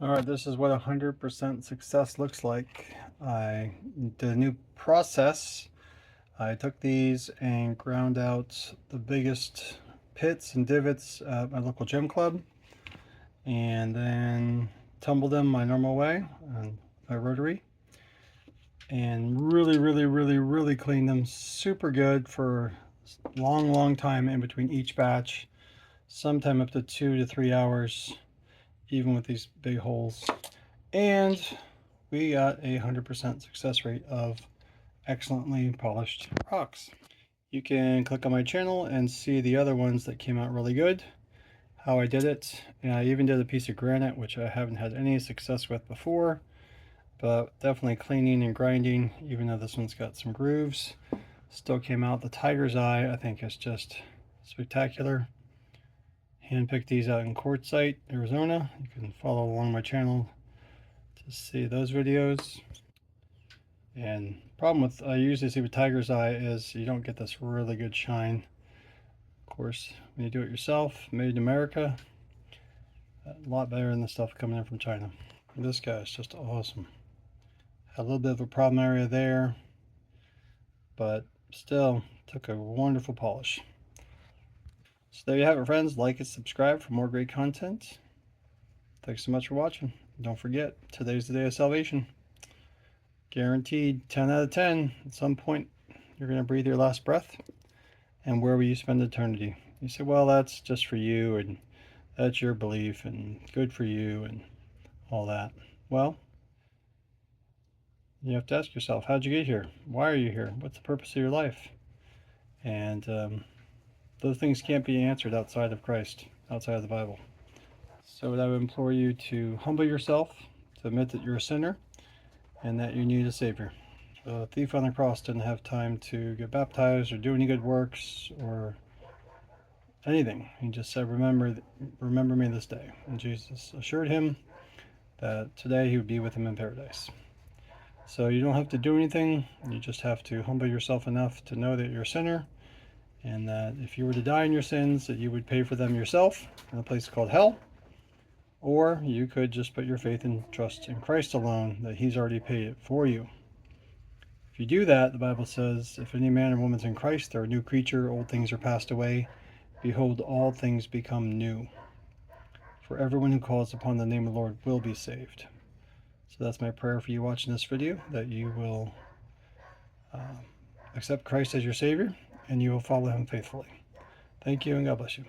All right, this is what 100% success looks like. I did a new process. I took these and ground out the biggest pits and divots at my local gym club, and then tumbled them my normal way on my rotary, and really cleaned them super good for a long time in between each batch, sometime up to 2 to 3 hours, even with these big holes. And we got a 100% success rate of excellently polished rocks. You can click on my channel and see the other ones that came out really good, how I did it. And I even did a piece of granite, which I haven't had any success with before, but definitely cleaning and grinding, even though this one's got some grooves, still came out. The tiger's eye, I think, is just spectacular. Handpicked these out in Quartzsite, Arizona. You can follow along my channel to see those videos. And problem with I usually see with tiger's eye is you don't get this really good shine. Of course, when you do it yourself, made in America, a lot better than the stuff coming in from China. This guy is just awesome. Had a little bit of a problem area there, but still took a wonderful polish. So there you have it, friends. Like and subscribe for more great content. Thanks so much for watching. Don't forget, today's the day of salvation. Guaranteed 10 out of 10. At some point, you're going to breathe your last breath. And where will you spend eternity? You say, well, that's just for you, and that's your belief, and good for you, and all that. Well, you have to ask yourself, how'd you get here? Why are you here? What's the purpose of your life? And those things can't be answered outside of Christ, outside of the Bible. So I would implore you to humble yourself, to admit that you're a sinner, and that you need a Savior. The thief on the cross didn't have time to get baptized or do any good works or anything. He just said, remember me this day. And Jesus assured him that today he would be with him in paradise. So you don't have to do anything. You just have to humble yourself enough to know that you're a sinner, and that if you were to die in your sins, that you would pay for them yourself in a place called hell. Or you could just put your faith and trust in Christ alone, that he's already paid it for you. If you do that, the Bible says, if any man or woman's in Christ, they're a new creature, old things are passed away. Behold, all things become new. For everyone who calls upon the name of the Lord will be saved. So that's my prayer for you watching this video, that you will accept Christ as your Savior, and you will follow him faithfully. Thank you, and God bless you.